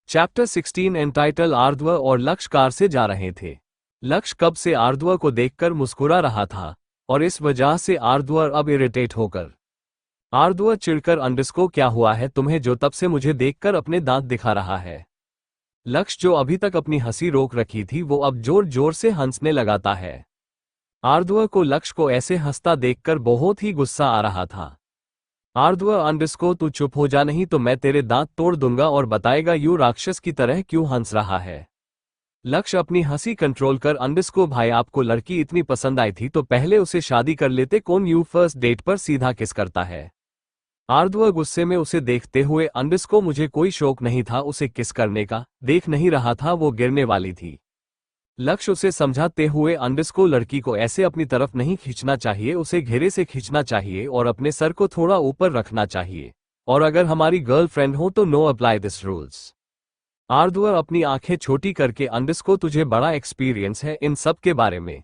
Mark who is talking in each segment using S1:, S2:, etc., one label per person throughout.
S1: Chapter 16 entitle आर्द्व और लक्ष्य car से जा रहे थे। लक्ष्य कब से आर्द्व को देखकर मुस्कुरा रहा था और इस वजह से आर्द्व अब इरिटेट होकर आर्द्व चिढ़कर अंडस्को क्या हुआ है तुम्हें जो तब से मुझे देखकर अपने दांत दिखा रहा है। लक्ष्य जो अभी तक अपनी हंसी रोक रखी थी वो अब जोर जोर से हंसने लगाता है। आर्द्व को लक्ष्य को ऐसे हंसता देखकर बहुत ही गुस्सा आ रहा था। आर्द्व अंडस्को तू चुप हो जा नहीं तो मैं तेरे दांत तोड़ दूंगा और बताएगा यू राक्षस की तरह क्यों हंस रहा है। लक्ष्य अपनी हंसी कंट्रोल कर अंडस्को भाई आपको लड़की इतनी पसंद आई थी तो पहले उसे शादी कर लेते कौन यू फर्स्ट डेट पर सीधा किस करता है। आर्द्व गुस्से में उसे देखते हुए अंडस्को मुझे कोई शौक नहीं था उसे किस करने का देख नहीं रहा था वो गिरने वाली थी। लक्ष्य उसे समझाते हुए अंडस्को लड़की को ऐसे अपनी तरफ नहीं खींचना चाहिए उसे घेरे से खींचना चाहिए और अपने सर को थोड़ा ऊपर रखना चाहिए और अगर हमारी गर्लफ्रेंड हो तो नो अप्लाई दिस रूल्स। आर्द्व अपनी आंखें छोटी करके अंडस्को तुझे बड़ा एक्सपीरियंस है इन सब के बारे में।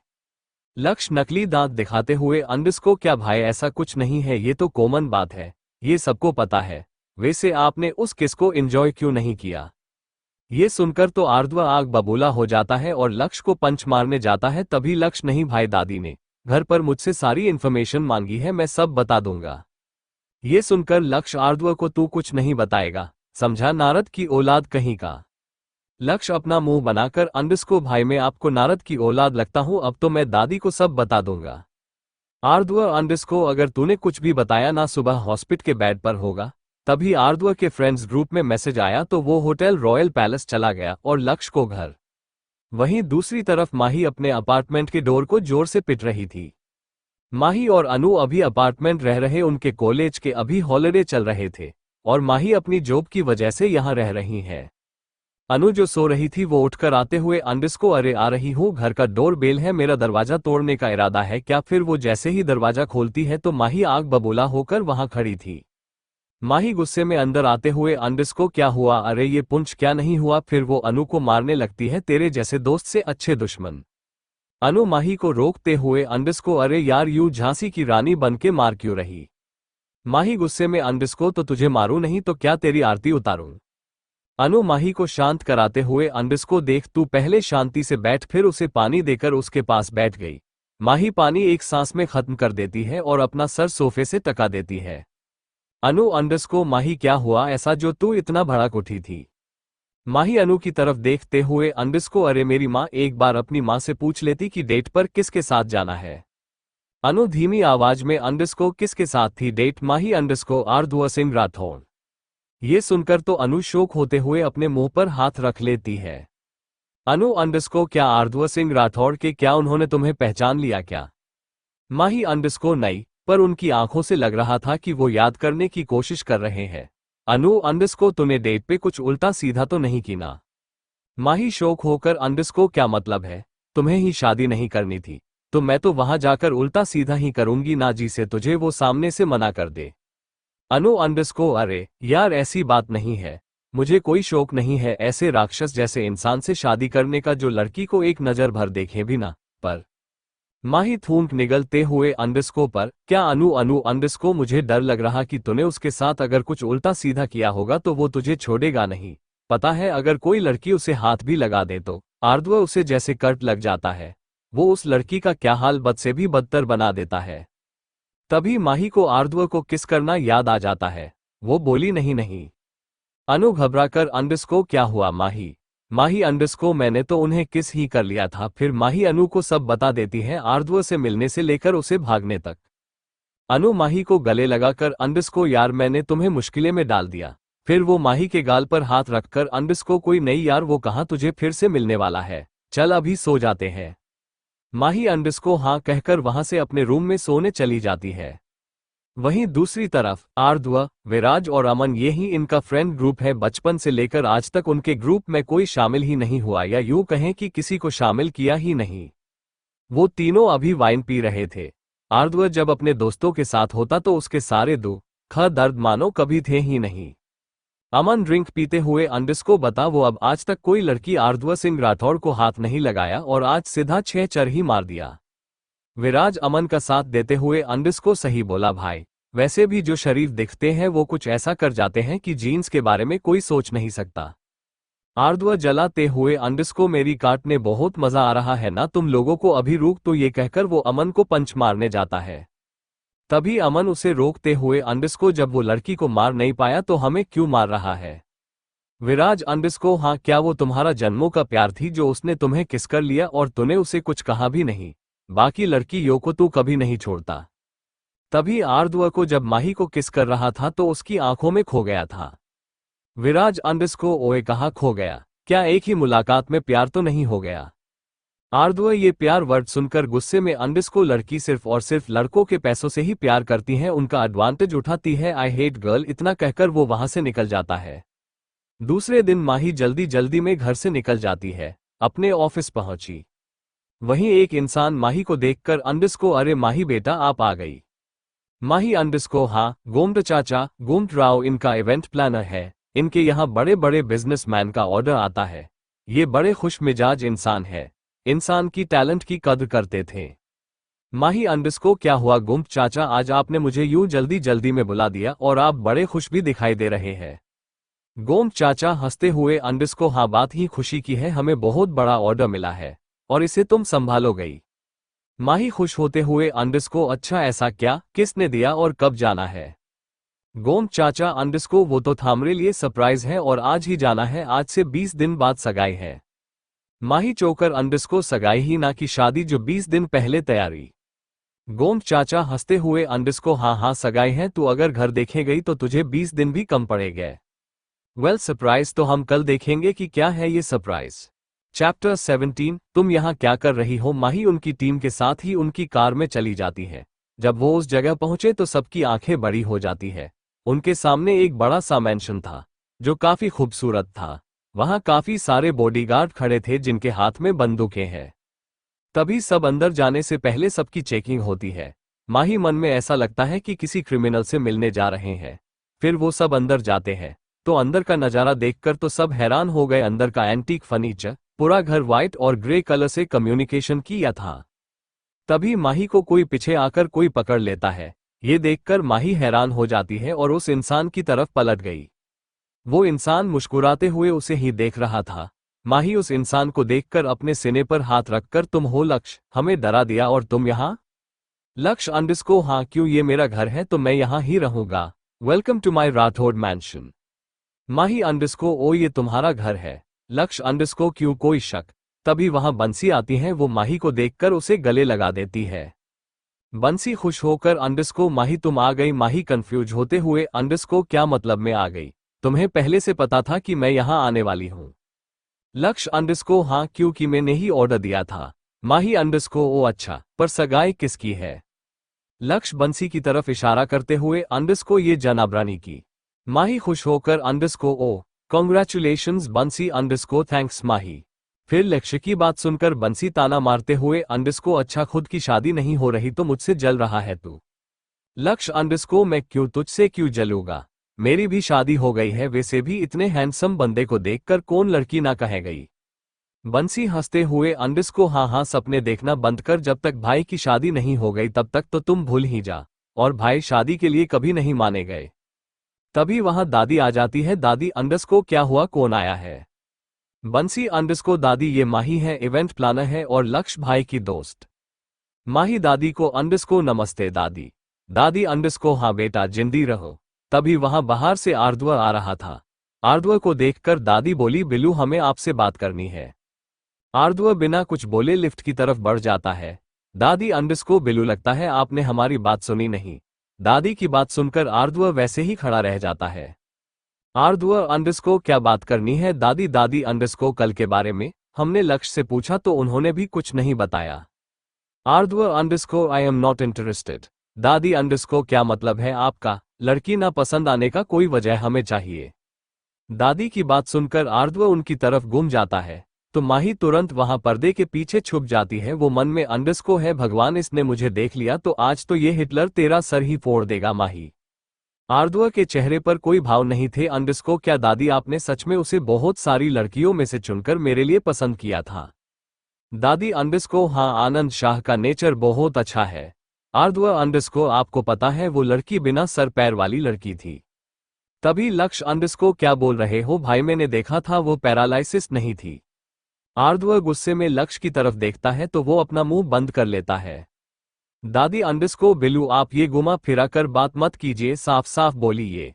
S1: लक्ष्य नकली दांत दिखाते हुए अंडस्को क्या भाई ऐसा कुछ नहीं है ये तो कॉमन बात है ये सबको पता है वैसे आपने उस किस को एंजॉय क्यों नहीं किया। ये सुनकर तो आर्द्व आग बबूला हो जाता है और लक्ष्य को पंच मारने जाता है तभी लक्ष्य नहीं भाई दादी ने घर पर मुझसे सारी इन्फॉर्मेशन मांगी है मैं सब बता दूंगा। ये सुनकर लक्ष्य आर्द्व को तू कुछ नहीं बताएगा समझा नारद की औलाद कहीं का। लक्ष्य अपना मुंह बनाकर अंडस्को भाई मैं आपको नारद की औलाद लगता हूं अब तो मैं दादी को सब बता दूंगा। आर्द्व अंडस्को अगर तूने कुछ भी बताया ना सुबह हॉस्पिटल के बेड पर होगा। तभी आर्द्व के फ्रेंड्स ग्रुप में मैसेज आया तो वो होटल रॉयल पैलेस चला गया और लक्ष्य को घर। वहीं दूसरी तरफ माही अपने अपार्टमेंट के डोर को जोर से पिट रही थी। माही और अनु अभी अपार्टमेंट रह रहे उनके कॉलेज के अभी हॉलिडे चल रहे थे और माही अपनी जॉब की वजह से यहां रह रही है। अनु जो सो रही थी वो उठकर आते हुए अंडस्को अरे आ रही हूँ घर का डोर बेल है मेरा दरवाजा तोड़ने का इरादा है क्या। फिर वो जैसे ही दरवाजा खोलती है तो माही आग बबूला होकर वहां खड़ी थी। माही गुस्से में अंदर आते हुए अंडस्को क्या हुआ अरे ये पुंछ क्या नहीं हुआ। फिर वो अनु को मारने लगती है तेरे जैसे दोस्त से अच्छे दुश्मन। अनु माही को रोकते हुए अंडस्को अरे यार यू झांसी की रानी बन के मार क्यों रही। माही गुस्से में अंडस्को तो तुझे मारूं नहीं तो क्या तेरी आरती उतारूं। अनु माही को शांत कराते हुए अंडस्को देख तू पहले शांति से बैठ फिर उसे पानी देकर उसके पास बैठ गई। माही पानी एक सांस में खत्म कर देती है और अपना सर सोफे से टका देती है। अनु अंडस्को माही क्या हुआ ऐसा जो तू इतना भड़क उठी थी। माही अनु की तरफ देखते हुए अंडस्को अरे मेरी माँ एक बार अपनी माँ से पूछ लेती कि डेट पर किसके साथ जाना है। अनु धीमी आवाज में अंडस्को किसके साथ थी डेट माही अंडस्को आर्द्व सिंह राठौड़। ये सुनकर तो अनु शोक होते हुए अपने मुंह पर हाथ रख लेती है। अनु अंडस्को क्या आर्द्व सिंह राठौड़ के क्या उन्होंने तुम्हें पहचान लिया क्या। माही अंडस्को नहीं पर उनकी आंखों से लग रहा था कि वो याद करने की कोशिश कर रहे हैं। अनु अंडस्को तूने डेट पे कुछ उल्टा सीधा तो नहीं की ना। माही शौक होकर अंडस्को क्या मतलब है तुम्हें ही शादी नहीं करनी थी तो मैं तो वहां जाकर उल्टा सीधा ही करूंगी ना जी से तुझे वो सामने से मना कर दे। अनु अंडस्को अरे यार ऐसी बात नहीं है मुझे कोई शौक नहीं है ऐसे राक्षस जैसे इंसान से शादी करने का जो लड़की को एक नजर भर देखे भी ना। पर माही थूक निगलते हुए अंडस्को पर क्या अनु अनु अंडस्को मुझे डर लग रहा कि तूने उसके साथ अगर कुछ उल्टा सीधा किया होगा तो वो तुझे छोड़ेगा नहीं। पता है अगर कोई लड़की उसे हाथ भी लगा दे तो आर्द्व उसे जैसे कट लग जाता है वो उस लड़की का क्या हाल बद से भी बदतर बना देता है। तभी माही को आर्द्व को किस करना याद आ जाता है वो बोली नहीं नहीं। अनु घबराकर अंडस्को क्या हुआ माही। माही अंडस्को मैंने तो उन्हें किस ही कर लिया था। फिर माही अनु को सब बता देती है आर्द्व से मिलने से लेकर उसे भागने तक। अनु माही को गले लगाकर अंडस्को यार मैंने तुम्हें मुश्किलें में डाल दिया। फिर वो माही के गाल पर हाथ रखकर अंडस्को कोई नहीं यार वो कहाँ तुझे फिर से मिलने वाला है चल अभी सो जाते हैं। माही अंडस्को हाँ कहकर वहां से अपने रूम में सोने चली जाती है। वहीं दूसरी तरफ आर्द्व विराज और अमन ये ही इनका फ्रेंड ग्रुप है बचपन से लेकर आज तक उनके ग्रुप में कोई शामिल ही नहीं हुआ या यूं कहें कि किसी को शामिल किया ही नहीं। वो तीनों अभी वाइन पी रहे थे। आर्द्व जब अपने दोस्तों के साथ होता तो उसके सारे दुख दर्द मानो कभी थे ही नहीं। अमन ड्रिंक पीते हुए अंडस्को बता वो अब आज तक कोई लड़की आर्द्व सिंह राठौड़ को हाथ नहीं लगाया और आज सीधा 6 चर ही मार दिया। विराज अमन का साथ देते हुए अंडस्को सही बोला भाई वैसे भी जो शरीफ दिखते हैं वो कुछ ऐसा कर जाते हैं कि जीन्स के बारे में कोई सोच नहीं सकता। आर्द्व जलाते हुए अंडस्को मेरी काटने बहुत मजा आ रहा है ना, तुम लोगों को अभी रोक, तो ये कहकर वो अमन को पंच मारने जाता है। तभी अमन उसे रोकते हुए अंडस्को, जब वो लड़की को मार नहीं पाया तो हमें क्यों मार रहा है? विराज अंडस्को, हाँ क्या वो तुम्हारा जन्मों का प्यार थी जो उसने तुम्हें किस कर लिया और तूने उसे कुछ कहा भी नहीं? बाकी लड़कियों को तू कभी नहीं छोड़ता। तभी आर्द्व को जब माही को किस कर रहा था तो उसकी आंखों में खो गया था। विराज अंडस्को, ओए कहाँ खो गया? क्या एक ही मुलाकात में प्यार तो नहीं हो गया? आर्द्व ये प्यार वर्ड सुनकर गुस्से में अंडस्को, लड़की सिर्फ और सिर्फ लड़कों के पैसों से ही प्यार करती है, उनका एडवांटेज उठाती है, आई हेट गर्ल, इतना कहकर वो वहां से निकल जाता है। दूसरे दिन माही जल्दी जल्दी में घर से निकल जाती है, अपने ऑफिस पहुंची। वहीं एक इंसान माही को देखकर अंडस्को, अरे माही बेटा आप आ गई। माही अंडस्को, हाँ गोमट चाचा, गोमट राव इनका इवेंट प्लानर है, इनके यहाँ बड़े बड़े बिजनेसमैन का ऑर्डर आता है, ये बड़े खुश मिजाज इंसान है, इंसान की टैलेंट की कद्र करते थे। माही अंडस्को, क्या हुआ गुम्प चाचा, आज आपने मुझे यूं जल्दी जल्दी में बुला दिया और आप बड़े खुश भी दिखाई दे रहे हैं। गोम्प चाचा हंसते हुए, अंडस्को, हाँ बात ही खुशी की है, हमें बहुत बड़ा ऑर्डर मिला है और इसे तुम संभालो गई। माही खुश होते हुए, अंडस्को, अच्छा ऐसा क्या, किसने दिया और कब जाना है? गोम्प चाचा, अंडस्को, वो तो थामरे लिए सरप्राइज है और आज ही जाना है, आज से 20 दिन बाद सगाई है। माही चौकर, अंडस्को, सगाई ही ना की शादी, जो 20 दिन पहले तैयारी। गोम्प चाचा हंसते हुए, अंडस्को, हाँ हाँ सगाई है, तू अगर घर देखे गई तो तुझे 20 दिन भी कम पड़ेंगे। वेल सरप्राइज तो हम कल देखेंगे कि क्या है ये सरप्राइज। चैप्टर 17, तुम यहाँ क्या कर रही हो? माही उनकी टीम के साथ ही उनकी कार में चली जाती है। जब वो उस जगह पहुंचे तो सबकी आंखें बड़ी हो जाती है। उनके सामने एक बड़ा सा मैंशन था जो काफी खूबसूरत था। वहां काफी सारे बॉडीगार्ड खड़े थे जिनके हाथ में बंदूकें हैं। तभी सब अंदर जाने से पहले सबकी चेकिंग होती है। माही मन में ऐसा लगता है कि किसी क्रिमिनल से मिलने जा रहे हैं। फिर वो सब अंदर जाते हैं तो अंदर का नजारा देखकर तो सब हैरान हो गए। अंदर का एंटीक फर्नीचर, पूरा घर व्हाइट और ग्रे कलर से कम्युनिकेशन किया था। तभी माही को कोई पीछे आकर कोई पकड़ लेता है। ये देखकर माही हैरान हो जाती है और उस इंसान की तरफ पलट गई। वो इंसान मुस्कुराते हुए उसे ही देख रहा था। माही उस इंसान को देखकर अपने सीने पर हाथ रखकर, तुम हो लक्ष्य, हमें डरा दिया और तुम यहाँ? लक्ष्य अंडस्को, हाँ क्यों, ये मेरा घर है तो मैं यहाँ ही रहूंगा। Welcome to my Rathore mansion. Mahi underscore, ओ ये तुम्हारा घर है? लक्ष्य अंडस्को, क्यों कोई शक? तभी वहां बंसी आती है, वो माही को देखकर उसे गले लगा देती है। बंसी खुश होकर, अंडस्को माही तुम आ गई। माही कंफ्यूज होते हुए, अंडस्को क्या मतलब में आ गई? तुम्हें पहले से पता था कि मैं यहां आने वाली हूं? लक्ष्य अंडस्को, हाँ क्योंकि मैंने ही ऑर्डर दिया था। माही अंडस्को, ओ अच्छा, पर सगाई किसकी है? लक्ष्य बंसी की तरफ इशारा करते हुए, अंडस्को ये जनाब रानी की। माही खुश होकर, अंडस्को, ओ कॉन्ग्रेचुलेशंस बंसी। अंडस्को थैंक्स माही। फिर लक्ष्य की बात सुनकर बंसी ताना मारते हुए, अंडस्को अच्छा खुद की शादी नहीं हो रही तो मुझसे जल रहा है तू? लक्ष्य अंडस्को, मैं क्यों, तुझसे क्यों जलूंगा? मेरी भी शादी हो गई है, वैसे भी इतने हैंडसम बंदे को देखकर कौन लड़की ना कहे गई। बंसी हंसते हुए, अंडस्को, हाँ हाँ सपने देखना बंद कर, जब तक भाई की शादी नहीं हो गई तब तक तो तुम भूल ही जा। और भाई शादी के लिए कभी नहीं माने गए। तभी वहां दादी आ जाती है। दादी अंडस्को, क्या हुआ, कौन आया है? बंसी अंडस्को, दादी ये माही है, इवेंट प्लानर है और लक्ष्य भाई की दोस्त। माही दादी को, अंडस्को नमस्ते दादी। दादी अंडस्को, हाँ बेटा जिंदी रहो। तभी वहां बाहर से आर्द्व आ रहा था। आर्द्व को देखकर दादी बोली, बिल्लू हमें आपसे बात करनी है। आर्द्व बिना कुछ बोले लिफ्ट की तरफ बढ़ जाता है। दादी अंडस्को, बिल्लू लगता है आपने हमारी बात सुनी नहीं। दादी की बात सुनकर आर्द्व वैसे ही खड़ा रह जाता है। आर्द्व अंडस्को, क्या बात करनी है दादी? दादी अंडस्को, कल के बारे में हमने लक्ष्य से पूछा तो उन्होंने भी कुछ नहीं बताया। Aardhv underscore, I am not interested. दादी अंडस्को, क्या मतलब है आपका? लड़की ना पसंद आने का कोई वजह हमें चाहिए। दादी की बात सुनकर आर्द्व उनकी तरफ घूम जाता है तो माही तुरंत वहां पर्दे के पीछे छुप जाती है। वो मन में, अंडस्को है भगवान, इसने मुझे देख लिया तो आज तो ये हिटलर तेरा सर ही फोड़ देगा। माही आर्द्व के चेहरे पर कोई भाव नहीं थे। अंडस्को, क्या दादी आपने सच में उसे बहुत सारी लड़कियों में से चुनकर मेरे लिए पसंद किया था? दादी अंडस्को, हाँ आनंद शाह का नेचर बहुत अच्छा है। आर्द्व अंडस्को, आपको पता है वो लड़की बिना सर पैर वाली लड़की थी। तभी लक्ष्य अंडरस्को क्या बोल रहे हो भाई, मैंने देखा था वो पैरालाइसिस नहीं थी। आर्द्व गुस्से में लक्ष्य की तरफ देखता है तो वो अपना मुंह बंद कर लेता है। दादी अंडरस्को बिलू आप ये घुमा फिरा कर बात मत कीजिए, साफ साफ बोलिए।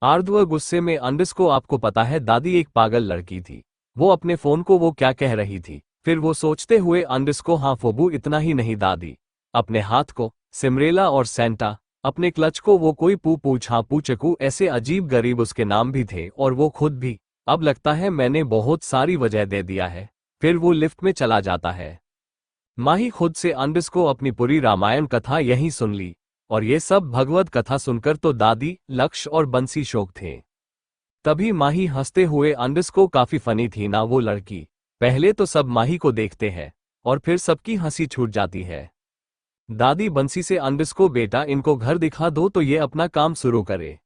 S1: आर्द्व गुस्से में अंडरस्को आपको पता है दादी एक पागल लड़की थी, वो अपने फोन को वो क्या कह रही थी। फिर वो सोचते हुए अंडरस्को हाँ फोबू इतना ही नहीं दादी, अपने हाथ को सिमरेला और सेंटा, अपने क्लच को वो कोई पू पू छापू चकू ऐसे अजीब गरीब उसके नाम भी थे और वो खुद भी। अब लगता है मैंने बहुत सारी वजह दे दिया है। फिर वो लिफ्ट में चला जाता है। माही खुद से अंडरस्को अपनी पूरी रामायण कथा यहीं सुन ली और ये सब भगवत कथा सुनकर तो दादी लक्ष्य और बंसी शोक थे। तभी माही हंसते हुए अंडरस्को काफी फनी थी ना वो लड़की। पहले तो सब माही को देखते हैं और फिर सबकी हंसी छूट जाती है। दादी बंसी से अंडरस्को बेटा इनको घर दिखा दो तो ये अपना काम शुरू करे।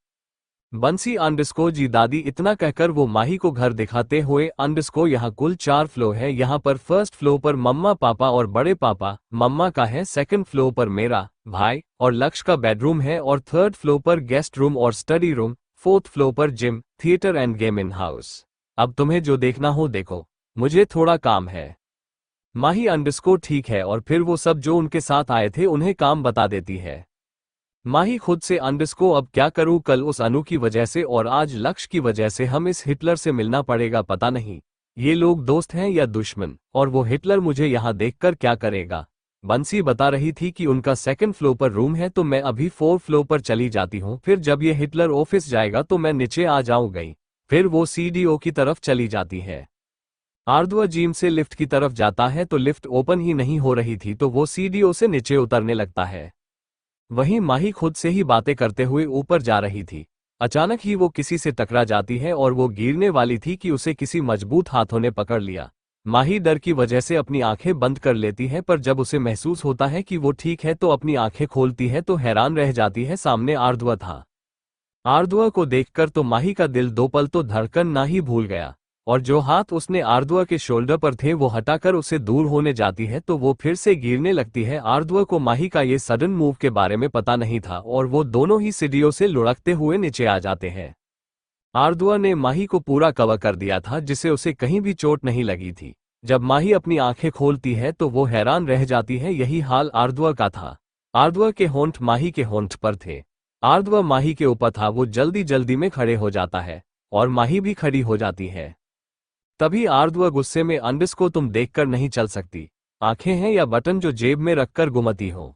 S1: बंसी अंडरस्को जी दादी इतना कहकर वो माही को घर दिखाते हुए अंडरस्को यहाँ कुल 4 फ्लोर है, यहाँ पर फर्स्ट फ्लोर पर मम्मा पापा और बड़े पापा मम्मा का है, सेकंड फ्लोर पर मेरा भाई और लक्ष्य का बेडरूम है और थर्ड फ्लोर पर गेस्ट रूम और स्टडी रूम, फोर्थ फ्लोर पर gym theatre end game in house. अब तुम्हें जो देखना हो देखो, मुझे थोड़ा काम है। माही अंडरस्को ठीक है और फिर वो सब जो उनके साथ आए थे उन्हें काम बता देती है। माही खुद से अंडरस्को अब क्या करूं, कल उस अनु की वजह से और आज लक्ष्य की वजह से हम इस हिटलर से मिलना पड़ेगा, पता नहीं ये लोग दोस्त हैं या दुश्मन, और वो हिटलर मुझे यहाँ देखकर क्या करेगा। बंसी बता रही थी कि उनका सेकंड फ्लोर पर रूम है तो मैं अभी 4th फ्लोर पर चली जाती हूँ, फिर जब ये हिटलर ऑफिस जाएगा तो मैं नीचे आ जाऊंगी। फिर वो सीडीओ की तरफ चली जाती है। आर्द्व जिम से लिफ्ट की तरफ जाता है तो लिफ्ट ओपन ही नहीं हो रही थी तो वो सीडीओ से नीचे उतरने लगता है। वहीं माही खुद से ही बातें करते हुए ऊपर जा रही थी। अचानक ही वो किसी से टकरा जाती है और वो गिरने वाली थी कि उसे किसी मजबूत हाथों ने पकड़ लिया। माही डर की वजह से अपनी आंखें बंद कर लेती है, पर जब उसे महसूस होता है कि वो ठीक है तो अपनी आंखें खोलती है तो हैरान रह जाती है, सामने आर्द्व था। आर्द्व को देखकर तो माही का दिल 2 पल तो धड़कन ना ही भूल गया और जो हाथ उसने आर्द्व के शोल्डर पर थे वो हटाकर उसे दूर होने जाती है तो वो फिर से गिरने लगती है। आर्द्व को माही का ये सडन मूव के बारे में पता नहीं था और वो दोनों ही सीढ़ियों से लुढ़कते हुए नीचे आ जाते हैं। आर्द्व ने माही को पूरा कवर कर दिया था जिससे उसे कहीं भी चोट नहीं लगी थी। जब माही अपनी आंखें खोलती है तो वो हैरान रह जाती है, यही हाल आर्द्व का था। आर्द्व के होंठ माही के होंठ पर थे। आर्द्व माही के ऊपर था। वो जल्दी जल्दी में खड़े हो जाता है और माही भी खड़ी हो जाती है। तभी आर्द्व गुस्से में अंडरस्को तुम देखकर नहीं चल सकती, आंखें हैं या बटन जो जेब में रखकर घुमती हो।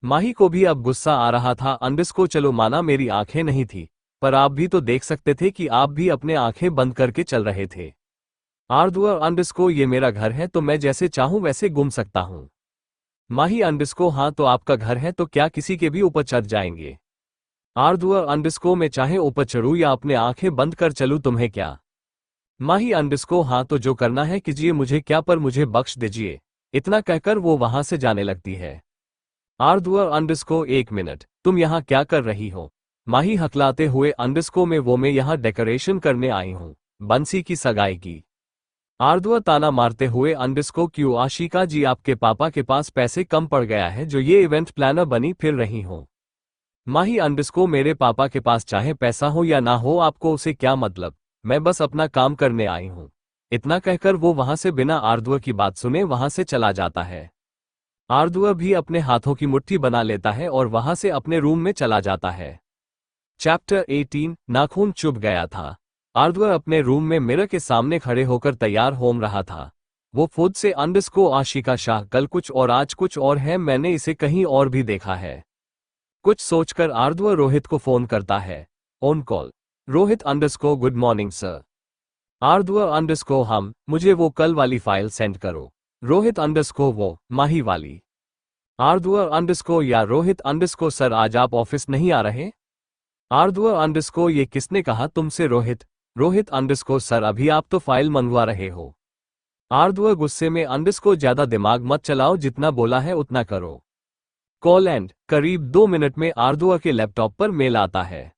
S1: माही को भी अब गुस्सा आ रहा था। अंडरस्को चलो माना मेरी आंखें नहीं थी, पर आप भी तो देख सकते थे कि आप भी अपने आंखें बंद करके चल रहे थे। आर्द्व अंडरस्को ये मेरा घर है तो मैं जैसे चाहूं वैसे घूम सकता हूं। माही अंडरस्को हाँ तो आपका घर है तो क्या किसी के भी ऊपर चढ़ जाएंगे। आर्द्व अंडरस्को मैं चाहे ऊपर चढ़ूं या अपने आंखें बंद कर चलूं तुम्हें क्या। माही अंडरस्को हाँ तो जो करना है कीजिए, मुझे क्या पर मुझे बख्श दीजिए। इतना कहकर वो वहां से जाने लगती है। आर्द्व अंडरस्को 1 मिनट, तुम यहाँ क्या कर रही हो। माही हकलाते हुए अंडरस्को में वो मैं यहाँ डेकोरेशन करने आई हूँ, बंसी की सगाई की। आर्द्व ताना मारते हुए अंडरस्को क्यों आशिका जी आपके पापा के पास पैसे कम पड़ गया है जो ये इवेंट प्लानर बनी फिर रही हो। माही अंडरस्को मेरे पापा के पास चाहे पैसा हो या ना हो आपको उसे क्या मतलब, मैं बस अपना काम करने आई हूं। इतना कहकर वो वहां से बिना आर्द्व की बात सुने वहां से चला जाता है। आर्द्व भी अपने हाथों की मुट्ठी बना लेता है और वहां से अपने रूम में चला जाता है। चैप्टर 18 नाखून चुभ गया था। आर्द्व अपने रूम में मिरर के सामने खड़े होकर तैयार हो रहा था। वो खुद से अंडरस्को आशिका शाह कल कुछ और आज कुछ और है, मैंने इसे कहीं और भी देखा है। कुछ सोचकर आर्द्व रोहित को फोन करता है। On call Rohit underscore good morning sir. Aardhv underscore हम मुझे वो कल वाली फाइल सेंड करो। रोहित अंडरस्को वो माही वाली। आर्द्व अंडरस्को या रोहित अंडरस्को सर आज आप ऑफिस नहीं आ रहे। आर्द्व अंडरस्को ये किसने कहा तुमसे रोहित। रोहित अंडरस्को सर अभी आप तो फाइल मंगवा रहे हो। आर्द्व गुस्से में अंडरस्को ज्यादा दिमाग मत चलाओ, जितना बोला है उतना करो। कॉल एंड करीब 2 मिनट में आर्द्व के लैपटॉप पर मेल आता है।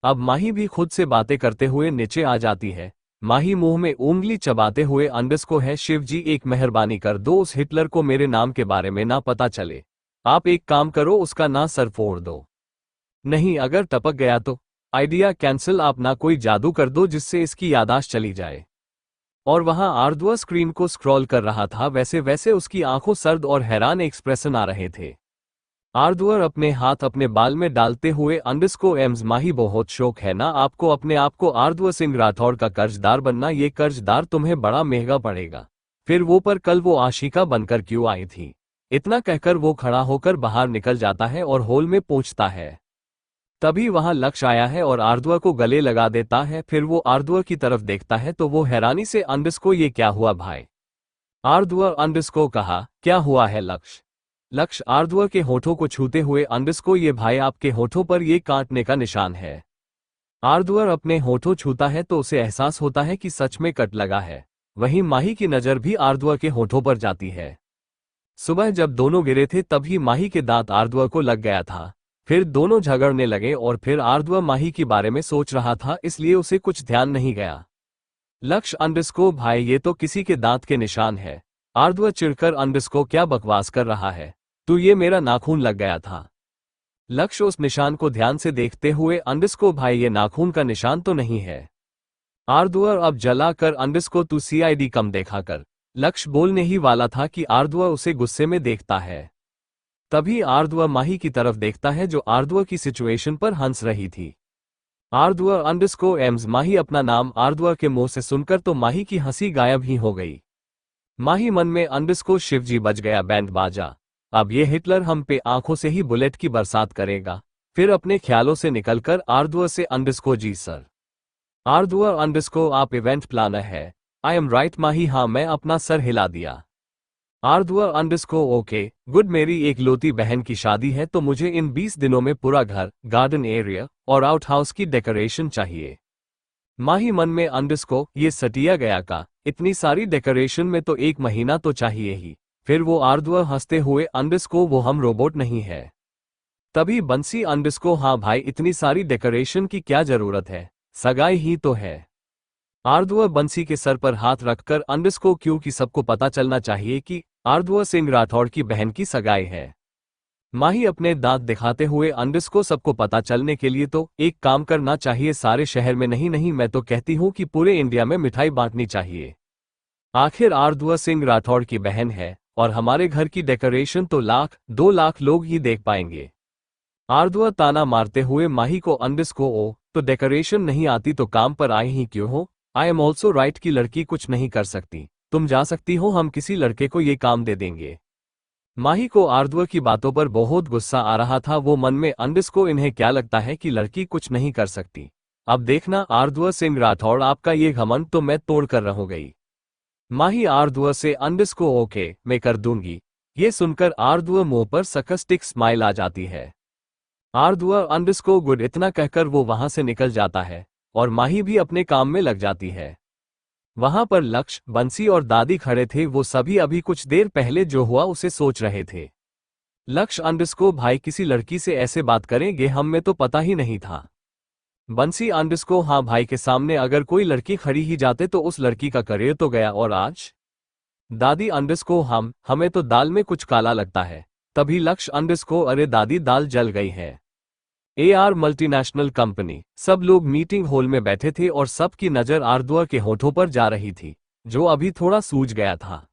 S1: अब माही भी खुद से बातें करते हुए नीचे आ जाती है। माही मुंह में उंगली चबाते हुए अंडरस्को है शिव जी एक मेहरबानी कर दो, उस हिटलर को मेरे नाम के बारे में ना पता चले। आप एक काम करो उसका ना सर फोड़ दो। नहीं अगर टपक गया तो। आइडिया कैंसिल, आप ना कोई जादू कर दो जिससे इसकी याददाश्त चली जाए। और वहां आर्द्वा स्क्रीन को स्क्रॉल कर रहा था, वैसे वैसे उसकी आंखों सर्द और हैरान एक्सप्रेशन आ रहे थे। आर्द्वर अपने हाथ अपने बाल में डालते हुए अंडरस्को एम्स माही, बहुत शौक है ना आपको अपने आप को आर्द्वर सिंह राठौड़ का कर्जदार बनना, ये कर्जदार तुम्हें बड़ा महंगा पड़ेगा। फिर वो पर कल वो आशिका बनकर क्यों आई थी? इतना कहकर वो खड़ा होकर बाहर निकल जाता है और हॉल में पहुंचता है। तभी वहां लक्ष्य आया है और आर्द्वा को गले लगा देता है। फिर वो आर्द्वा की तरफ देखता है तो वो हैरानी से अंडरस्को, ये क्या हुआ भाई? आर्द्वा अंडरस्को कहा, क्या हुआ है लक्ष्य? लक्ष्य आर्द्वा के होठों को छूते हुए, अंडरस्को ये भाई आपके होठों पर ये काटने का निशान है। आर्द्वा अपने होठों छूता है तो उसे एहसास होता है कि सच में कट लगा है। वहीं माही की नजर भी आर्द्वा के होठों पर जाती है। सुबह जब दोनों गिरे थे तभी माही के दांत आर्द्वा को लग गया था। फिर दोनों झगड़ने लगे और फिर आर्द्वा माही के बारे में सोच रहा था, इसलिए उसे कुछ ध्यान नहीं गया। लक्ष्य अंडरस्को भाई ये तो किसी के दांत के निशान है। आर्द्वा चिढ़कर, अंडरस्को क्या बकवास कर रहा है तू, ये मेरा नाखून लग गया था। लक्ष्य उस निशान को ध्यान से देखते हुए, अंडरस्को भाई ये नाखून का निशान तो नहीं है। आर्द्वा अब जला कर, अंडरस्को तू सीआईडी कम देखा कर। लक्ष्य बोलने ही वाला था कि आर्द्वा उसे गुस्से में देखता है। तभी आर्द्वा माही की तरफ देखता है जो आर्द्वा की सिचुएशन पर हंस रही थी। आर्द्वा अंडरस्को एम्स माही, अपना नाम आर्द्वा के मुंह से सुनकर तो माही की हंसी गायब ही हो गई। माही मन में, अंडरस्को शिवजी बज गया बैंड बाजा, अब ये हिटलर हम पे आंखों से ही बुलेट की बरसात करेगा। फिर अपने ख्यालों से निकलकर आर्द्वा से, अंडरस्को जी सर। आर्द्वा अंडरस्को आप इवेंट प्लानर है? आई एम राइट माही, हाँ मैं अपना सर हिला दिया। आर्द्वा अंडरस्को ओके गुड, मेरी एक लौती बहन की शादी है तो मुझे इन 20 दिनों में पूरा घर, गार्डन एरिया और आउट हाउस की डेकोरेशन चाहिए। माही मन में, अंडरस्को ये सटिया गया का, इतनी सारी डेकोरेशन में तो 1 महीना तो चाहिए ही। फिर वो आर्द्वा हंसते हुए, अंडरस्को वो हम रोबोट नहीं है। तभी बंसी, अंडरस्को हाँ भाई इतनी सारी डेकोरेशन की क्या जरूरत है, सगाई ही तो है। आर्द्वा बंसी के सर पर हाथ रखकर, अंडरस्को क्योंकि सबको पता चलना चाहिए कि आर्द्वा सिंह राठौड़ की बहन की सगाई है। माही अपने दांत दिखाते हुए, अंडरस्को सबको पता चलने के लिए तो एक काम करना चाहिए, सारे शहर में नहीं नहीं मैं तो कहती हूँ कि पूरे इंडिया में मिठाई बांटनी चाहिए। आखिर आर्द्वा सिंह राठौड़ की बहन है और हमारे घर की डेकोरेशन तो 1-2 लाख लोग ही देख पाएंगे। आर्द्वा ताना मारते हुए माही को, अंडरस्को ओ तो डेकोरेशन नहीं आती तो काम पर आए ही क्यों हो? आई एम ऑल्सो राइट की लड़की कुछ नहीं कर सकती, तुम जा सकती हो, हम किसी लड़के को ये काम दे देंगे। माही को आर्द्वा की बातों पर बहुत गुस्सा आ रहा था। वो मन में, अंडरस्को इन्हें क्या लगता है कि लड़की कुछ नहीं कर सकती? अब देखना आर्द्वा सिंह राठौड़ आपका ये घमंड तो मैं तोड़ कर रहूंगी। माही आर्द्वा से, अंडरस्को ओके मैं कर दूंगी। ये सुनकर आर्द्वा मुंह पर सरकास्टिक स्माइल आ जाती है। आर्द्वा अंडरस्को गुड, इतना कहकर वो वहां से निकल जाता है और माही भी अपने काम में लग जाती है। वहां पर लक्ष्य, बंसी और दादी खड़े थे। वो सभी अभी कुछ देर पहले जो हुआ उसे सोच रहे थे। लक्ष्य अंडरस्को भाई किसी लड़की से ऐसे बात करेंगे, हम में तो पता ही नहीं था। बंसी अंडरस्को हाँ भाई के सामने अगर कोई लड़की खड़ी ही जाते तो उस लड़की का करियर तो गया, और आज? दादी अंडरस्को हमें तो दाल में कुछ काला लगता है। तभी लक्ष्य अंडरस्को, अरे दादी दाल जल गई है। AR multinational company. सब लोग मीटिंग हॉल में बैठे थे और सबकी नजर आर्द्वा के होठों पर जा रही थी जो अभी थोड़ा सूज गया था।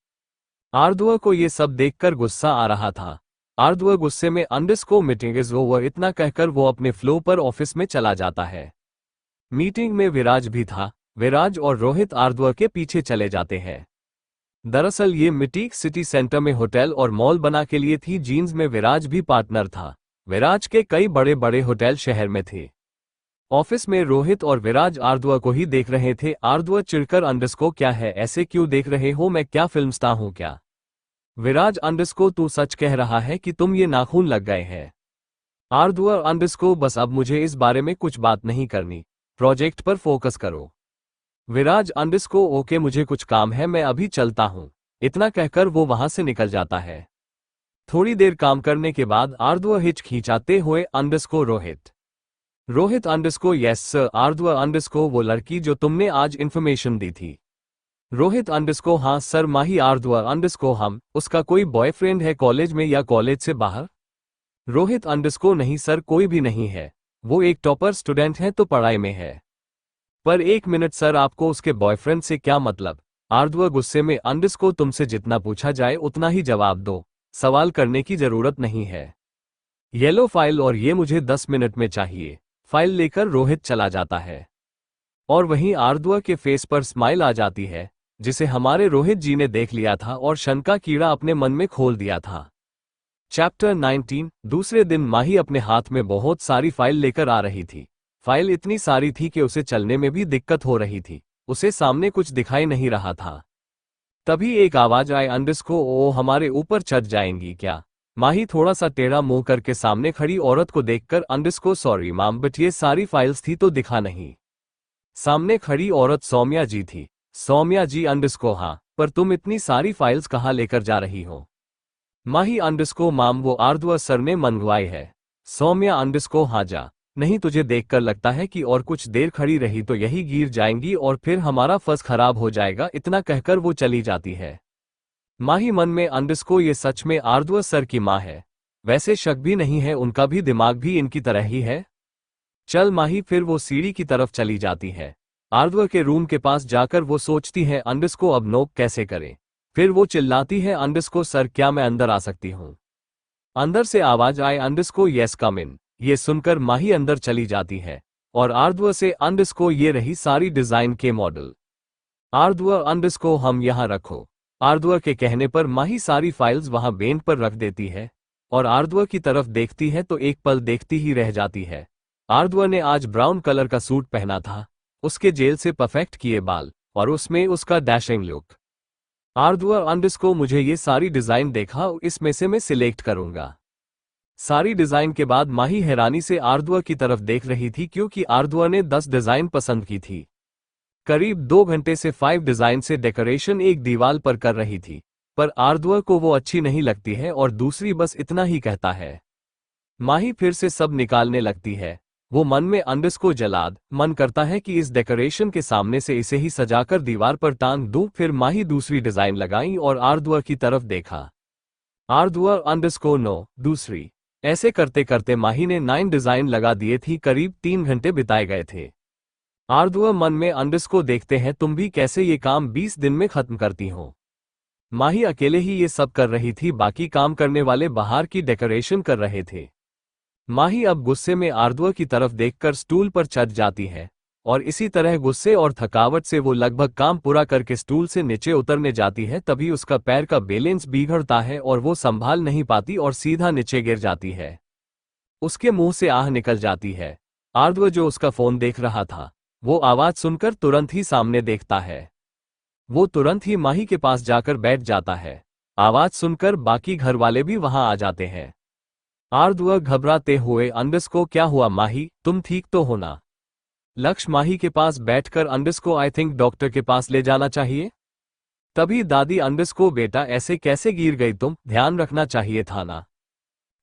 S1: आर्द्वा को ये सब देखकर गुस्सा आ रहा था। आर्द्वा गुस्से में, अंडरस्को मीटिंग इज ओवर इतना कहकर वो अपने फ्लो पर ऑफिस में चला जाता है। मीटिंग में विराज भी था। विराज और रोहित आर्द्वा के पीछे चले जाते हैं। दरअसल ये मीटिंग सिटी सेंटर में होटल और मॉल बना के लिए थी। जीन्स में विराज भी पार्टनर था। विराज के कई बड़े बड़े होटल शहर में थे। ऑफिस में रोहित और विराज आर्द्वा को ही देख रहे थे। आर्द्वा चिढ़कर, अंडरस्को क्या है, ऐसे क्यों देख रहे हो, मैं क्या फिल्म स्टार हूं क्या? विराज अंडरस्को तू सच कह रहा है कि तुम ये नाखून लग गए हैं? आर्द्वा अंडरस्को बस अब मुझे इस बारे में कुछ बात नहीं करनी, प्रोजेक्ट पर फोकस करो। विराज अंडरस्को ओके मुझे कुछ काम है, मैं अभी चलता हूं। इतना कहकर वो वहां से निकल जाता है। थोड़ी देर काम करने के बाद आर्द्वा हिच खींचाते हुए, underscore Rohit underscore yes sir. Aardhva underscore वो लड़की जो तुमने आज इन्फॉर्मेशन दी थी? रोहित अंडरस्को हाँ सर। माही आर्द्वा अंडरस्को उसका कोई बॉयफ्रेंड है कॉलेज में या कॉलेज से बाहर? रोहित अंडरस्को नहीं सर, कोई भी नहीं है। वो एक टॉपर स्टूडेंट है तो पढ़ाई में है। पर 1 मिनट सर, आपको उसके बॉयफ्रेंड से क्या मतलब? आर्द्व गुस्से में, अंडरस्को तुमसे जितना पूछा जाए उतना ही जवाब दो, सवाल करने की जरूरत नहीं है। येलो फाइल और ये मुझे 10 मिनट में चाहिए। फाइल लेकर रोहित चला जाता है और वहीं आर्द्व के फेस पर स्माइल आ जाती है, जिसे हमारे रोहित जी ने देख लिया था और शंका कीड़ा अपने मन में खोल दिया था। चैप्टर 19। दूसरे दिन माही अपने हाथ में बहुत सारी फाइल लेकर आ रही थी। फाइल इतनी सारी थी कि उसे चलने में भी दिक्कत हो रही थी। उसे सामने कुछ दिखाई नहीं रहा था। तभी एक आवाज आए, अंडरस्को ओ हमारे ऊपर चढ़ जाएंगी क्या? माही थोड़ा सा टेढ़ा मुंह करके सामने खड़ी औरत को देखकर, अंडरस्को सॉरी मैम बट ये सारी फाइल्स थी तो दिखा नहीं। सामने खड़ी औरत सौम्या जी थी। सौम्या जी, अंडरस्को हाँ, पर तुम इतनी सारी फाइल्स कहाँ लेकर जा रही हो? माही, अंडरस्को माम वो आर्द्व सर ने मंगवाई है। सौम्या, अंडरस्को हाँ जा। नहीं तुझे देखकर लगता है कि और कुछ देर खड़ी रही तो यही गिर जाएंगी और फिर हमारा फर्स्ट खराब हो जाएगा। इतना कहकर वो चली जाती है। माही मन में, अंडरस्को ये सच में आर्द्व सर की माँ है? वैसे शक भी नहीं है, उनका भी दिमाग भी इनकी तरह ही है। चल माही। फिर वो सीढ़ी की तरफ चली जाती है। आर्द्व के रूम के पास जाकर वो सोचती है, अंडरस्को अब नोक कैसे करें? फिर वो चिल्लाती है, अंडरस्को सर क्या मैं अंदर आ सकती हूँ? अंदर से आवाज आए, अंडरस्को यस कम इन। ये सुनकर माही अंदर चली जाती है और आर्द्व से, अंडरस्को ये रही सारी डिजाइन के मॉडल। आर्द्व, अंडरस्को हम यहाँ रखो। आर्द्व के कहने पर माही सारी फाइल्स वहां बेंच पर रख देती है और आर्द्व की तरफ देखती है तो एक पल देखती ही रह जाती है। आर्द्व ने आज ब्राउन कलर का सूट पहना था, उसके जेल से परफेक्ट किए बाल और उसमें उसका डैशिंग लुक। आर्द्व, अंडरस्को मुझे ये सारी डिजाइन देखा, इसमें से मैं सिलेक्ट करूंगा। सारी डिजाइन के बाद माही हैरानी से आर्द्व की तरफ देख रही थी क्योंकि आर्द्व ने 10 डिजाइन पसंद की थी। करीब 2 घंटे से 5 डिजाइन से डेकोरेशन एक दीवार पर कर रही थी, पर आर्द्व को वो अच्छी नहीं लगती है और दूसरी बस इतना ही कहता है। माही फिर से सब निकालने लगती है। वो मन में, अंडरस्को जलाद, मन करता है कि इस डेकोरेशन के सामने से इसे ही सजाकर दीवार पर टांग दूं। फिर माही दूसरी डिजाइन लगाई और आर्द्व की तरफ देखा। आर्द्व, अंडरस्को नो, दूसरी। ऐसे करते करते माही ने 9 डिजाइन लगा दिए थी। करीब 3 घंटे बिताए गए थे। आर्द्व मन में, अंडरस्को देखते हैं तुम भी कैसे ये काम 20 दिन में खत्म करती हो। माही अकेले ही ये सब कर रही थी, बाकी काम करने वाले बाहर की डेकोरेशन कर रहे थे। माही अब गुस्से में आर्द्व की तरफ देखकर स्टूल पर चढ़ जाती है और इसी तरह गुस्से और थकावट से वो लगभग काम पूरा करके स्टूल से नीचे उतरने जाती है। तभी उसका पैर का बैलेंस बिगड़ता है और वो संभाल नहीं पाती और सीधा नीचे गिर जाती है। उसके मुंह से आह निकल जाती है। आर्द्व जो उसका फोन देख रहा था, वो आवाज सुनकर तुरंत ही सामने देखता है। वो तुरंत ही माही के पास जाकर बैठ जाता है। आवाज सुनकर बाकी घर वाले भी वहां आ जाते हैं। आर्द्व घबराते हुए, अंडरस्को क्या हुआ माही, तुम ठीक तो हो ना? लक्ष्य माही के पास बैठकर, अंडरस्को आई थिंक डॉक्टर के पास ले जाना चाहिए। तभी दादी, अंडरस्को बेटा ऐसे कैसे गिर गई तुम, ध्यान रखना चाहिए था ना।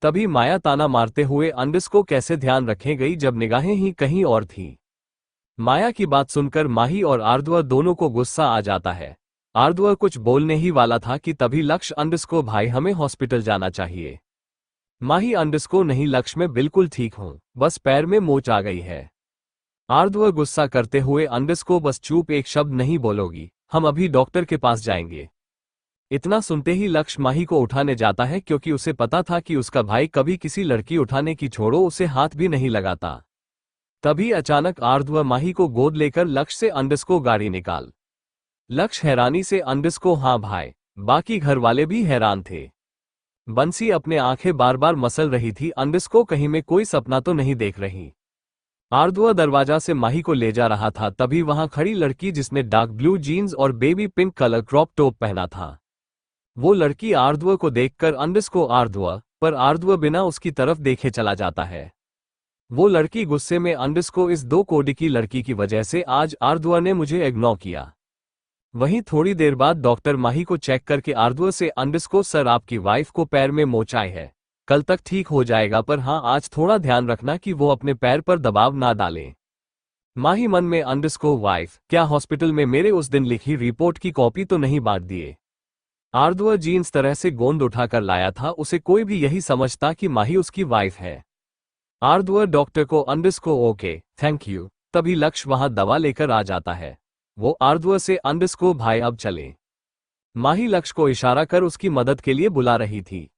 S1: तभी माया ताना मारते हुए, अंडरस्को कैसे ध्यान रखें गई जब निगाहें ही कहीं और थी। माया की बात सुनकर माही और आर्द्व दोनों को गुस्सा आ जाता है। आर्द्व कुछ बोलने ही वाला था कि तभी लक्ष्य, अंडरस्को भाई हमें हॉस्पिटल जाना चाहिए। माही, अंडरस्को नहीं लक्ष्य मैं बिल्कुल ठीक हूं, बस पैर में मोच आ गई है। आर्द्व गुस्सा करते हुए, अंडरस्को बस चुप, एक शब्द नहीं बोलोगी, हम अभी डॉक्टर के पास जाएंगे। इतना सुनते ही लक्ष्य माही को उठाने जाता है क्योंकि उसे पता था कि उसका भाई कभी किसी लड़की उठाने की छोड़ो उसे हाथ भी नहीं लगाता। तभी अचानक आर्द्व माही को गोद लेकर लक्ष्य से, अंडरस्को गाड़ी निकाल। लक्ष्य हैरानी से, अंडरस्को हाँ भाई। बाकी घर वाले भी हैरान थे। बंसी अपने आंखें बार बार मसल रही थी, अंडरस्को कहीं में कोई सपना तो नहीं देख रही। आर्द्व दरवाजा से माही को ले जा रहा था, तभी वहां खड़ी लड़की जिसने डार्क ब्लू जीन्स और baby pink colour crop top पहना था। वो लड़की आर्द्व को देखकर, अंडरस्को आर्द्व, पर आर्द्व बिना उसकी तरफ देखे चला जाता है। वो लड़की गुस्से में, अंडरस्को इस 2 कोड़ी की लड़की की वजह से आज आर्द्व ने मुझे इग्नोर किया। वहीं थोड़ी देर बाद डॉक्टर माही को चेक करके आर्द्व से, अंडरस्को सर आपकी वाइफ को पैर में मोच आई है, कल तक ठीक हो जाएगा, पर हाँ आज थोड़ा ध्यान रखना कि वो अपने पैर पर दबाव ना डालें। माही मन में, अंडरस्को वाइफ, क्या हॉस्पिटल में मेरे उस दिन लिखी रिपोर्ट की कॉपी तो नहीं बांट दिए? आर्द्व जीन्स तरह से गोंद उठाकर लाया था, उसे कोई भी यही समझता कि माही उसकी वाइफ है। आर्द्वर डॉक्टर को अंडरस्को ओके थैंक यू। तभी लक्ष्य वहां दवा लेकर आ जाता है। वो आर्द्वर से अंडरस्को भाई अब चले। माही लक्ष्य को इशारा कर उसकी मदद के लिए बुला रही थी।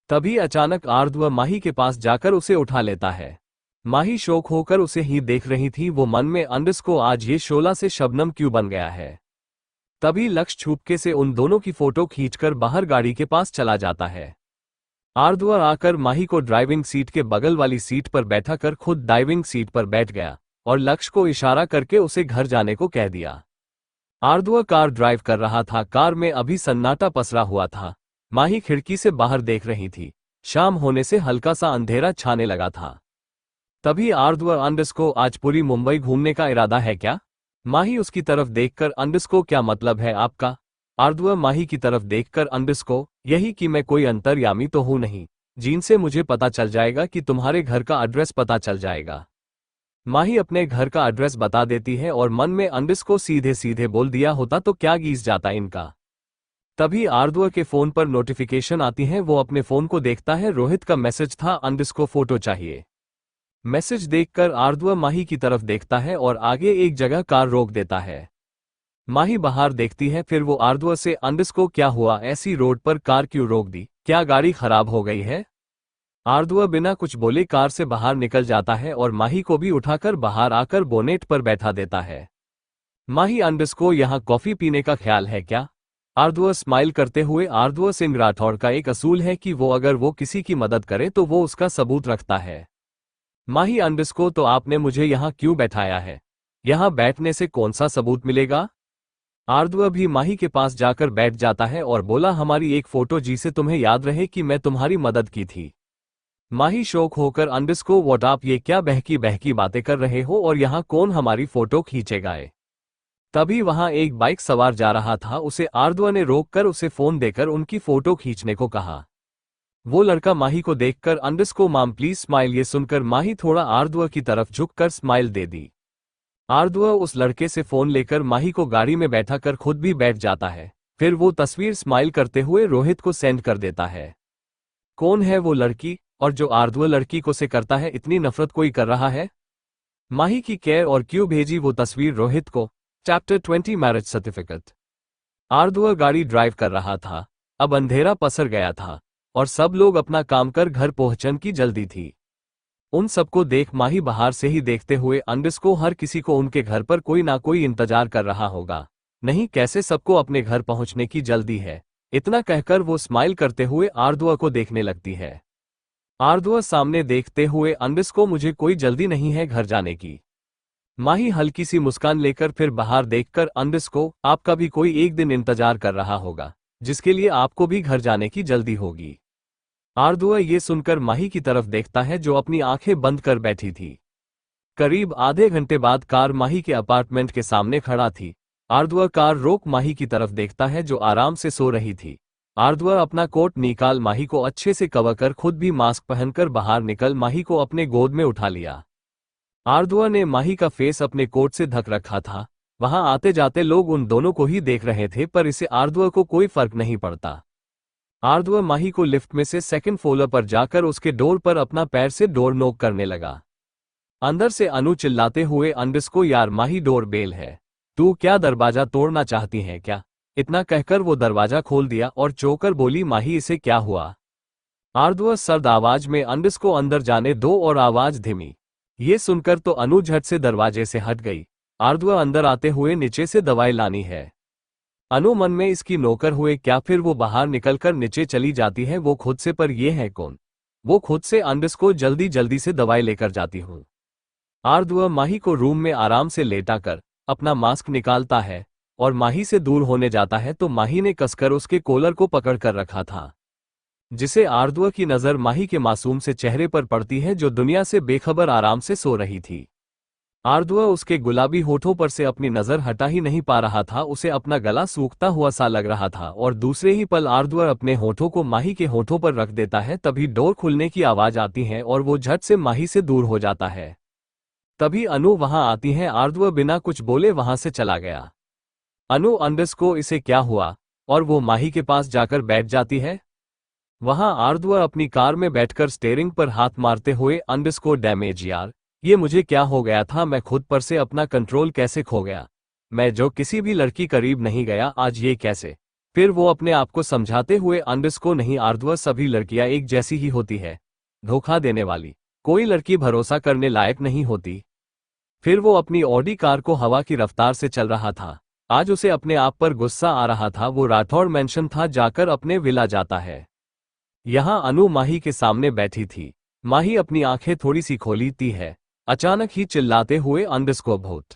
S1: तभी अचानक आर्द्वर माही के पास जाकर उसे उठा लेता है। माही शौक होकर उसे ही देख रही थी। वो मन में अंडरस्को आज ये शोला से शबनम क्यों बन गया है। तभी लक्ष्य छुपके से उन दोनों की फोटो खींचकर बाहर गाड़ी के पास चला जाता है। आर्द्वर आकर माही को ड्राइविंग सीट के बगल वाली सीट पर बैठा कर खुद ड्राइविंग सीट पर बैठ गया और लक्ष्य को इशारा करके उसे घर जाने को कह दिया। आर्द्वर कार ड्राइव कर रहा था। कार में अभी सन्नाटा पसरा हुआ था। माही खिड़की से बाहर देख रही थी। शाम होने से हल्का सा अंधेरा छाने लगा था। तभी आर्द्वर अंडरस्को आज पूरी मुंबई घूमने का इरादा है क्या। माही उसकी तरफ देखकर अंडरस्को क्या मतलब है आपका। आर्द्वर माही की तरफ देखकर अंडरस्को यही कि मैं कोई अंतर्यामी तो हूं नहीं जिनसे मुझे पता चल जाएगा कि तुम्हारे घर का एड्रेस पता चल जाएगा। माही अपने घर का एड्रेस बता देती है और मन में अंडरस्को सीधे सीधे बोल दिया होता तो क्या गीस जाता इनका। तभी आर्द्वर के फोन पर नोटिफिकेशन आती है। वो अपने फोन को देखता है। रोहित का मैसेज था अंडरस्को फोटो चाहिए। मैसेज देखकर आर्द्वर माही की तरफ देखता है और आगे एक जगह कार रोक देता है। माही बाहर देखती है। फिर वो आर्द्वर से अंडरस्को क्या हुआ ऐसी रोड पर कार क्यों रोक दी। क्या गाड़ी खराब हो गई है। आर्द्वर बिना कुछ बोले कार से बाहर निकल जाता है और माही को भी उठाकर बाहर आकर बोनेट पर बैठा देता है। माही अंडरस्को यहाँ कॉफी पीने का ख्याल है क्या। आर्द्वर स्माइल करते हुए आर्द्वर सिंह राठौड़ का एक असूल है कि वो अगर वो किसी की मदद करे तो वो उसका सबूत रखता है। माही अंडरस्को तो आपने मुझे यहाँ क्यों बैठाया है। यहाँ बैठने से कौन सा सबूत मिलेगा। आर्द्वर भी माही के पास जाकर बैठ जाता है और बोला हमारी एक फोटो जिसे तुम्हें याद रहे कि मैं तुम्हारी मदद की थी। माही शौक होकर अंडरस्को व्हाट आप ये क्या बहकी बहकी बातें कर रहे हो और यहाँ कौन हमारी फोटो खींचेगा। तभी वहां एक बाइक सवार जा रहा था। उसे आर्द्वर ने रोककर उसे फोन देकर उनकी फोटो खींचने को कहा। वो लड़का माही को देखकर अंडरस्को माम प्लीज स्माइल। ये सुनकर माही थोड़ा आर्द्वर की तरफ झुककर स्माइल दे दी। आर्द्वर उस लड़के से फोन लेकर माही को गाड़ी में बैठा कर खुद भी बैठ जाता है। फिर वो तस्वीर स्माइल करते हुए रोहित को सेंड कर देता है। कौन है वो लड़की और जो आर्द्वर लड़की को से करता है इतनी नफरत कोई कर रहा है। माही की केयर और क्यों भेजी वो तस्वीर रोहित को। Chapter 20 marriage certificate. आर्द्वर गाड़ी ड्राइव कर रहा था। अब अंधेरा पसर गया था और सब लोग अपना काम कर घर पहुंचने की जल्दी थी। उन सबको देख माही बाहर से ही देखते हुए अंडरस्को हर किसी को उनके घर पर कोई ना कोई इंतजार कर रहा होगा। नहीं कैसे सबको अपने घर पहुंचने की जल्दी है। इतना कहकर वो स्माइल करते हुए आर्द्वर को देखने लगती है। आर्द्वर सामने देखते हुए अंडरस्को मुझे कोई जल्दी नहीं है घर जाने की। माही हल्की सी मुस्कान लेकर फिर बाहर देखकर अंडरस्को आपका भी कोई एक दिन इंतजार कर रहा होगा जिसके लिए आपको भी घर जाने की जल्दी होगी। आर्द्वर ये सुनकर माही की तरफ देखता है जो अपनी आंखें बंद कर बैठी थी। करीब आधे घंटे बाद कार माही के अपार्टमेंट के सामने खड़ा थी। आर्द्वर कार रोक माही की तरफ देखता है जो आराम से सो रही थी। आर्द्वर अपना कोट निकाल माही को अच्छे से कवर कर खुद भी मास्क पहनकर बाहर निकल माही को अपने गोद में उठा लिया। आर्द्वर ने माही का फेस अपने कोट से ढक रखा था। वहां आते जाते लोग उन दोनों को ही देख रहे थे पर इसे आर्द्वर को कोई फर्क नहीं पड़ता। आर्द्वर माही को लिफ्ट में से सेकंड फ्लोर पर जाकर उसके डोर पर अपना पैर से डोर नॉक करने लगा। अंदर से अनु चिल्लाते हुए अंडरस्को यार माही डोर बेल है। तू क्या दरवाजा तोड़ना चाहती है क्या। इतना कहकर वो दरवाजा खोल दिया और चौंकर बोली माही इसे क्या हुआ। आर्द्वर सर्द आवाज में अंडरस्को अंदर जाने दो और आवाज धीमी। ये सुनकर तो अनु झट से दरवाजे से हट गई। आर्द्वर अंदर आते हुए नीचे से दवाई लानी है। अनु मन में इसकी नौकर हुए क्या। फिर वो बाहर निकलकर नीचे चली जाती है। वो खुद से पर ये है कौन। वो खुद से अंडरस्को जल्दी जल्दी से दवाई लेकर जाती हूँ। आर्द्वर माही को रूम में आराम से लेटा कर अपना मास्क निकालता है और माही से दूर होने जाता है तो माही ने कसकर उसके कॉलर को पकड़ कर रखा था जिसे आर्द्वर की नजर माही के मासूम से चेहरे पर पड़ती है जो दुनिया से बेखबर आराम से सो रही थी। आर्द्वर उसके गुलाबी होठों पर से अपनी नजर हटा ही नहीं पा रहा था। उसे अपना गला सूखता हुआ सा लग रहा था और दूसरे ही पल आर्द्वर अपने होठों को माही के होठों पर रख देता है। तभी डोर खुलने की आवाज आती है और वो झट से माही से दूर हो जाता है। तभी अनु वहां आती है। आर्द्वर बिना कुछ बोले वहां से चला गया। अनु अंडरस्को इसे क्या हुआ और वो माही के पास जाकर बैठ जाती है। वहां आर्द्व अपनी कार में बैठकर स्टीयरिंग पर हाथ मारते हुए अंडरस्कोर डैमेज यार, ये मुझे क्या हो गया था, मैं खुद पर से अपना कंट्रोल कैसे खो गया, मैं जो किसी भी लड़की करीब नहीं गया, आज ये कैसे। फिर वो अपने आप को समझाते हुए अंडरस्कोर नहीं आर्द्व, सभी लड़कियां एक जैसी ही होती है, धोखा देने वाली कोई लड़की भरोसा करने लायक नहीं होती। फिर वो अपनी ऑडी कार को हवा की रफ्तार से चल रहा था। आज उसे अपने आप पर गुस्सा आ रहा था। वो राठौड़ मेंशन था जाकर अपने विला जाता है। यहाँ अनु माही के सामने बैठी थी। माही अपनी आंखें थोड़ी सी खोली थी है, अचानक ही चिल्लाते हुए अंडरस्कोर भूत।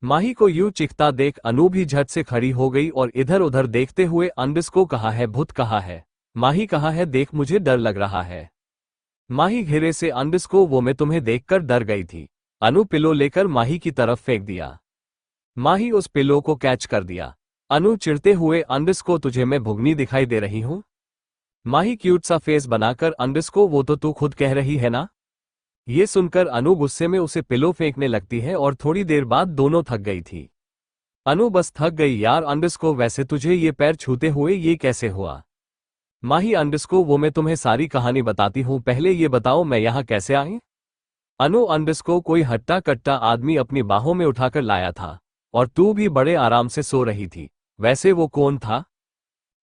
S1: माही को यूं चिखता देख अनु भी झट से खड़ी हो गई और इधर उधर देखते हुए अंडरस्कोर कहा है, भूत कहा है, माही कहा है, देख मुझे डर लग रहा है। माही घेरे से अंडरस्कोर, वो मैं तुम्हें देखकर डर गई थी। अनु पिलो लेकर माही की तरफ फेंक दिया। माही उस पिलो को कैच कर दिया। अनु चिढ़ते हुए, अंडरस्कोर तुझे मैं भुगनी दिखाई दे रही हूं। माही क्यूट सा फेस बनाकर, अंडरस्कोर वो तो तू खुद कह रही है ना। ये सुनकर अनु गुस्से में उसे पिलो फेंकने लगती है और थोड़ी देर बाद दोनों थक गई थी। अनु बस थक गई यार। अंडरस्कोर वैसे तुझे ये पैर छूते हुए ये कैसे हुआ। माही अंडरस्कोर वो मैं तुम्हें सारी कहानी बताती हूं, पहले ये बताओ मैं यहां कैसे आई। अनु अंडरस्कोर कोई हट्टा कट्टा आदमी अपनी बाहों में उठाकर लाया था और तू भी बड़े आराम से सो रही थी। वैसे वो कौन था।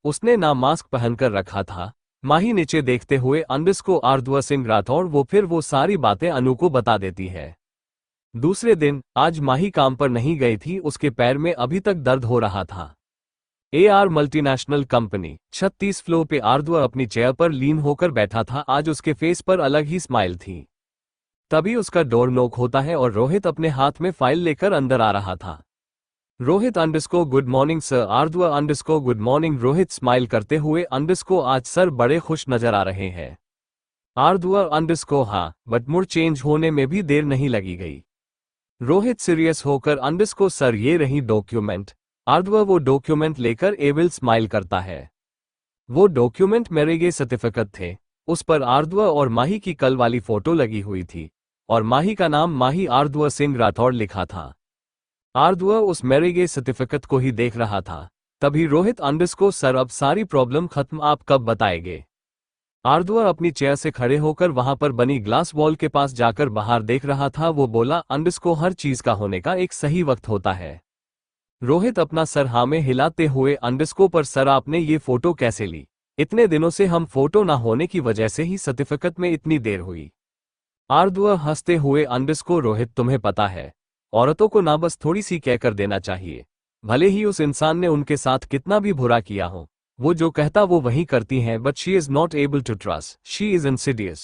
S1: उसने ना मास्क पहनकर रखा था। माही नीचे देखते हुए, अंडरस्कोर आर्द्व सिंह राठौड़। वो फिर वो सारी बातें अनु को बता देती है। दूसरे दिन आज माही काम पर नहीं गई थी। उसके पैर में अभी तक दर्द हो रहा था। AR मल्टीनेशनल कंपनी 36 फ्लोर पे आर्द्व अपनी चेयर पर लीन होकर बैठा था। आज उसके फेस पर अलग ही स्माइल थी। तभी उसका डोर नॉक होता है और रोहित अपने हाथ में फाइल लेकर अंदर आ रहा था। Rohit underscore good morning sir. Aardhv underscore good morning. Rohit smile करते हुए, अंडरस्कोर आज सर बड़े खुश नजर आ रहे हैं। आर्द्व अंडरस्कोर हाँ, बट मूड चेंज होने में भी देर नहीं लगी गई। रोहित सीरियस होकर, अंडरस्कोर सर ये रही डॉक्यूमेंट। आर्द्व वो डॉक्यूमेंट लेकर एविल स्माइल करता है। वो डॉक्यूमेंट मैरिज सर्टिफिकेट थे। उस पर आर्द्व और माही की कल वाली फोटो लगी हुई थी और माही का नाम माही आर्द्व सिंह राठौड़ लिखा था। आर्द्व उस मैरिज सर्टिफिकेट को ही देख रहा था। तभी रोहित अंडरस्कोर सर अब सारी प्रॉब्लम खत्म, आप कब बताएंगे। आर्द्व अपनी चेयर से खड़े होकर वहां पर बनी ग्लास वॉल के पास जाकर बाहर देख रहा था। वो बोला, अंडरस्कोर हर चीज का होने का एक सही वक्त होता है। रोहित अपना सर हाँ में हिलाते हुए, अंडरस्कोर पर सर आपने ये फोटो कैसे ली। इतने दिनों से हम फोटो ना होने की वजह से ही सर्टिफिकेट में इतनी देर हुई। आर्द्व हंसते हुए, अंडरस्कोर रोहित तुम्हें पता है, औरतों को ना बस थोड़ी सी कहकर देना चाहिए। भले ही उस इंसान ने उनके साथ कितना भी बुरा किया हो, वो जो कहता वो वही करती हैं, but she is not able to trust, she is insidious.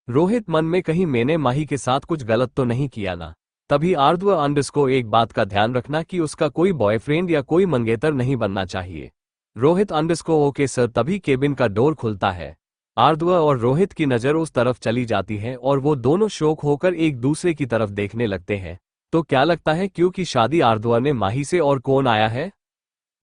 S1: Rohit मन में कहीं मैंने माही के साथ कुछ गलत तो नहीं किया ना। तभी आर्द्व अंडरस्कोर एक बात का ध्यान रखना कि उसका कोई बॉयफ्रेंड या कोई मंगेतर नहीं बनना चाहिए। Rohit underscore okay sir. तभी केबिन का डोर खुलता है। आर्द्व और रोहित की नज़र उस तरफ चली जाती है और वो दोनों शौक होकर एक दूसरे की तरफ देखने लगते हैं। तो क्या लगता है क्योंकि शादी आर्द्व ने माही से और कौन आया है।